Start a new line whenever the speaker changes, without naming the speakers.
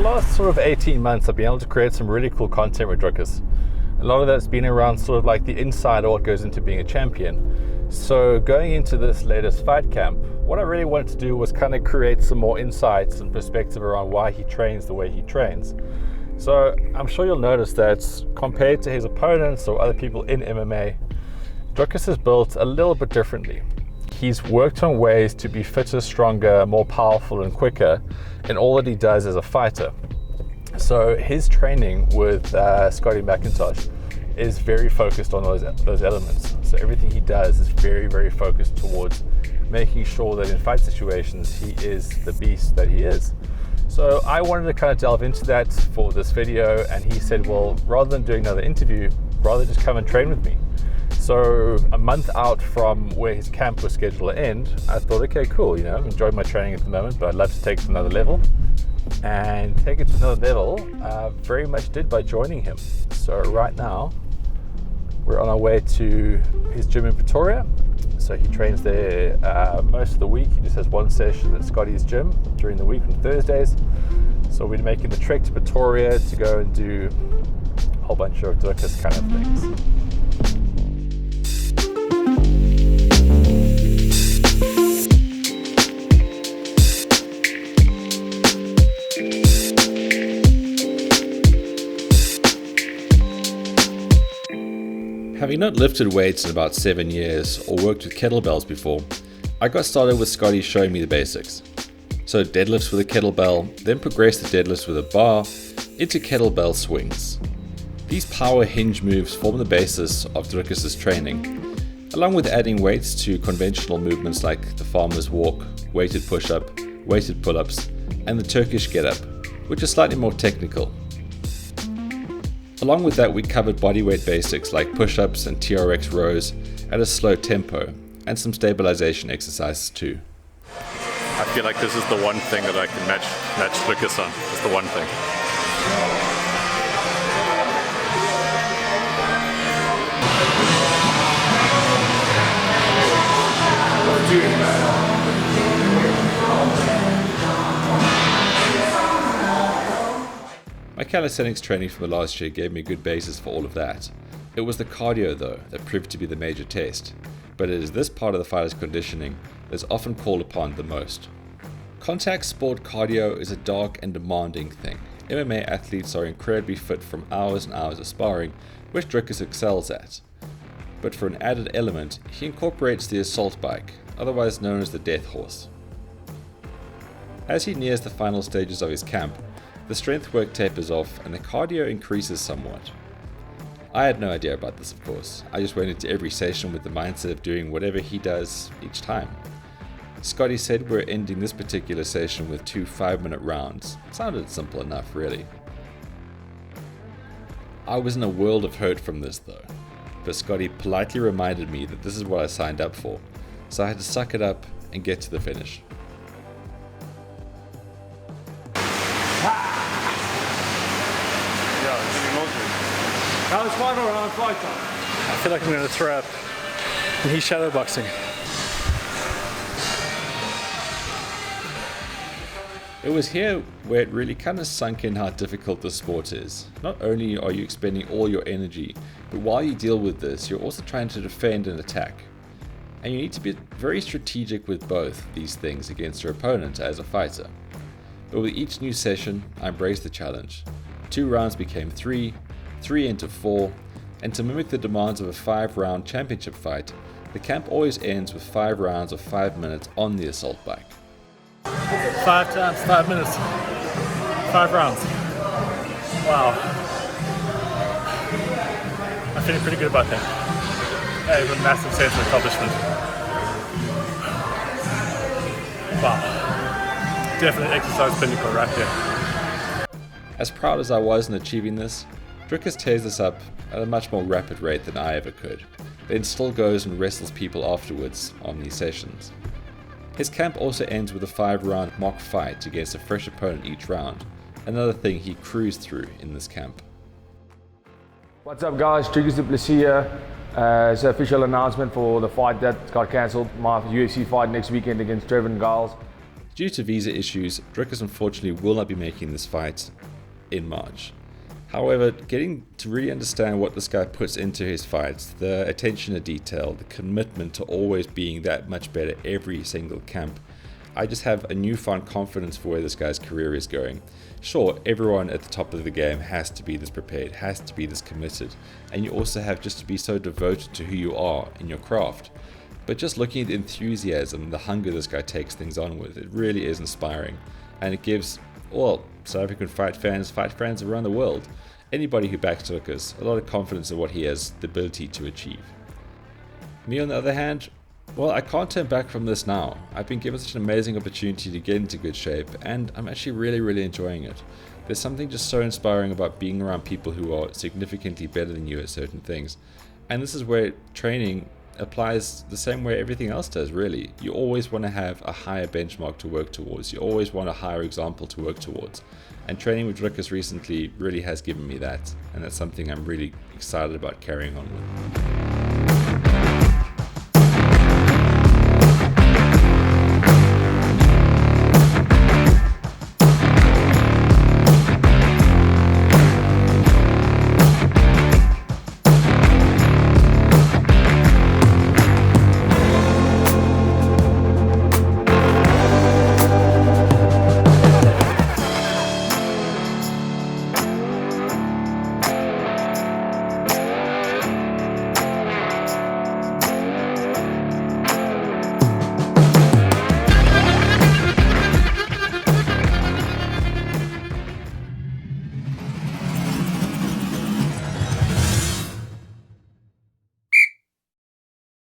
last sort of 18 months, I've been able to create some really cool content with Dricus. A lot of that's been around sort of like the inside of what goes into being a champion. So going into this latest fight camp, what I really wanted to do was kind of create some more insights and perspective around why he trains the way he trains. So I'm sure you'll notice that compared to his opponents or other people in MMA, Dricus is built a little bit differently. He's worked on ways to be fitter, stronger, more powerful and quicker in all that he does as a fighter. So his training with Scotty McIntosh is very focused on those elements. So everything he does is very, very focused towards making sure that in fight situations he is the beast that he is. So I wanted to kind of delve into that for this video, and he said, well, rather than doing another interview, rather just come and train with me. So a month out from where his camp was scheduled to end, I thought, okay, cool, you know, I'm enjoying my training at the moment, but I'd love to take it to another level. And take it to another level, very much did by joining him. So right now, we're on our way to his gym in Pretoria. So he trains there most of the week. He just has one session at Scotty's gym during the week on Thursdays. So we're making the trek to Pretoria to go and do a whole bunch of Dricus kind of things.
Having not lifted weights in about 7 years or worked with kettlebells before, I got started with Scotty showing me the basics. So deadlifts with a kettlebell, then progressed to deadlifts with a bar, into kettlebell swings. These power hinge moves form the basis of Dricus' training, along with adding weights to conventional movements like the farmer's walk, weighted push-up, weighted pull-ups, and the Turkish get-up, which are slightly more technical. Along with that, we covered bodyweight basics like push-ups and TRX rows at a slow tempo, and some stabilization exercises too.
I feel like this is the one thing that I can match Dricus on. It's the one thing.
My calisthenics training from the last year gave me a good basis for all of that. It was the cardio though that proved to be the major test, but it is this part of the fighter's conditioning that is often called upon the most. Contact sport cardio is a dark and demanding thing. MMA athletes are incredibly fit from hours and hours of sparring, which Dricus excels at. But for an added element, he incorporates the assault bike, otherwise known as the death horse. As he nears the final stages of his camp, the strength work tapers off and the cardio increases somewhat. I had no idea about this, of course. I just went into every session with the mindset of doing whatever he does each time. Scotty said we're ending this particular session with 2 5-minute rounds. Sounded simple enough, really. I was in a world of hurt from this though, but Scotty politely reminded me that this is what I signed up for, so I had to suck it up and get to the finish.
Now it's final round fight time.
I feel like I'm going to throw up. And he's shadowboxing.
It was here where it really kind of sunk in how difficult this sport is. Not only are you expending all your energy, but while you deal with this, you're also trying to defend and attack. And you need to be very strategic with both these things against your opponent as a fighter. But with each new session, I embraced the challenge. 2 rounds became 3, 3 into 4, and to mimic the demands of a 5-round championship fight, the camp always ends with 5 rounds of 5 minutes on the assault bike.
5 times 5 minutes. 5 rounds. Wow. I'm feeling pretty good about that. I have a massive sense of accomplishment. Wow. Definitely exercise pinnacle right there.
As proud as I was in achieving this, Dricus tears this up at a much more rapid rate than I ever could, then still goes and wrestles people afterwards on these sessions. His camp also ends with a 5-round mock fight against a fresh opponent each round, another thing he cruised through in this camp.
What's up guys, Dricus Du Plessis here. It's an official announcement for the fight that got cancelled, my UFC fight next weekend against Trevor Giles.
Due to visa issues, Dricus unfortunately will not be making this fight in March. However, getting to really understand what this guy puts into his fights, the attention to detail, the commitment to always being that much better every single camp, I just have a newfound confidence for where this guy's career is going. Sure, everyone at the top of the game has to be this prepared, has to be this committed, and you also have just to be so devoted to who you are in your craft. But just looking at the enthusiasm, the hunger this guy takes things on with, it really is inspiring. And it gives, well, South African fight fans around the world, anybody who backs Dricus, a lot of confidence in what he has the ability to achieve. Me on the other hand, well, I can't turn back from this now. I've been given such an amazing opportunity to get into good shape, and I'm actually really enjoying it. There's something just so inspiring about being around people who are significantly better than you at certain things. And this is where training applies the same way everything else does, really. You always want to have a higher benchmark to work towards. You always want a higher example to work towards. And training with Dricus recently really has given me that, and that's something I'm really excited about carrying on with.